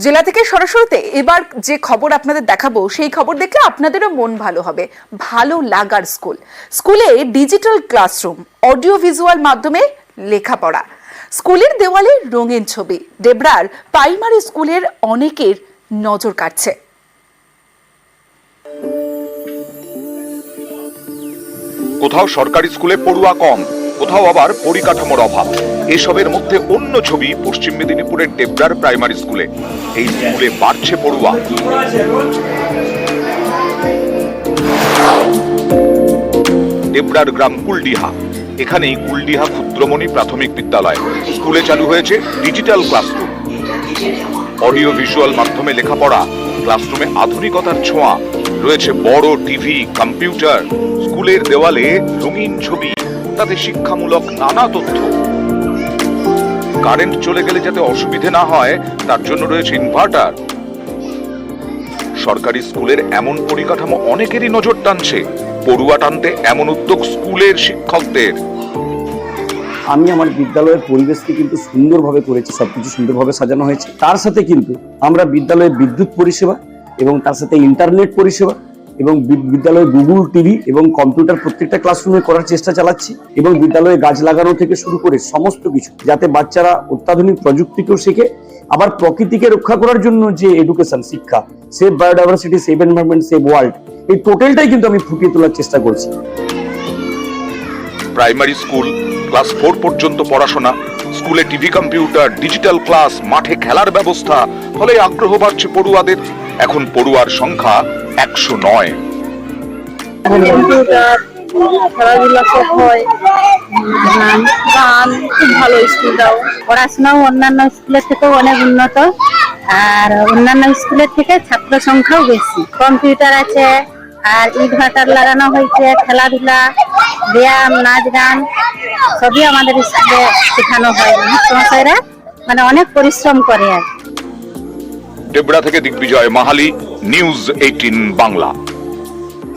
জেলা থেকে সরাসরিতে এবার যে খবর আপনাদের দেখাবো সেই খবর দেখলে আপনাদেরও মন ভালো হবে। ভালো লাগার স্কুলে ডিজিটাল ক্লাসরুম, অডিও ভিজুয়াল মাধ্যমে লেখাপড়া, স্কুলের দেওয়ালে রঙিন ছবি, ডেবরার প্রাইমারি স্কুলের অনেকের নজর কাটছে। কোথাও সরকারি স্কুলে পড়ুয়া কম, কোথাও আবার পরিকাঠামোর অভাব। এসবের মধ্যে অন্য ছবি পশ্চিম মেদিনীপুরের ডেবরার প্রাইমারি স্কুলে। এই স্কুলে বাড়ছে পড়ুয়া। ডেবরার গ্রাম কুলডিহা, এখানেই কুলডিহা ক্ষুদ্রমণি প্রাথমিক বিদ্যালয়। স্কুলে চালু হয়েছে ডিজিটাল ক্লাসরুম, অডিও ভিজুয়াল মাধ্যমে লেখাপড়া, ক্লাসরুমে আধুনিকতার ছোঁয়া, রয়েছে বড় টিভি, কম্পিউটার, স্কুলের দেওয়ালে রঙিন ছবি, তাতে শিক্ষামূলক নানা তথ্য। কারেন্ট চলে গেলে যাতে অসুবিধে না হয় তার জন্য রয়েছে ইনভার্টার। সরকারি স্কুলের এমন পরিকাঠামো অনেকেরই নজর টানছে। পড়ুয়া টানতে এমন উদ্যোগ স্কুলের শিক্ষকদের। আমি আমার বিদ্যালয়ের পরিবেশকে কিন্তু সুন্দরভাবে করেছি, সবকিছু সুন্দরভাবে সাজানো হয়েছে। তার সাথে কিন্তু আমরা বিদ্যালয়ে বিদ্যুৎ পরিষেবা এবং তার সাথে ইন্টারনেট পরিষেবা এবং বিদ্যালয়ে গুগল টিভি এবং কম্পিউটার প্রত্যেকটা ক্লাসরুমে করার চেষ্টা চালাচ্ছি। এবং বিদ্যালয়ে গাছ লাগানো থেকে শুরু করে সমস্ত কিছু, যাতে বাচ্চারা অত্যাধুনিক প্রযুক্তিকেও শেখে, আবার প্রকৃতিকে রক্ষা করার জন্য যে এডুকেশন, শিক্ষা, save biodiversity, save environment, save world, এই টোটালটাই কিন্তু আমি ফুটিয়ে তোলার চেষ্টা করছি। প্রাইমারি স্কুল ক্লাস 4 পর্যন্ত পড়াশোনা, স্কুলে টিভি, কম্পিউটার, ডিজিটাল ক্লাস, মাঠে খেলার ব্যবস্থা, ফলে আগ্রহ বাড়ছে পড়ুয়াদের। এখন পড়ুয়ার সংখ্যা 109। কম্পিউটার, খেলাধুলা সব হয়, গান, খুব ভালো স্কুলটাও। পড়াশোনাও অন্যান্য স্কুলের থেকেও অনেক উন্নত, আর অন্যান্য স্কুলের থেকে ছাত্র সংখ্যাও বেশি। কম্পিউটার আছে, আর ইনভার্টার লাগানো হয়েছে, খেলাধুলা, ব্যায়াম, নাচ গান সবই আমাদের স্কুলে শেখানো হয়। মাস্টারমশাইরা মানে অনেক পরিশ্রম করে। আর ডেবরা থেকে দিগ্বিজয় মাহালি, নিউজ 18 বাংলা।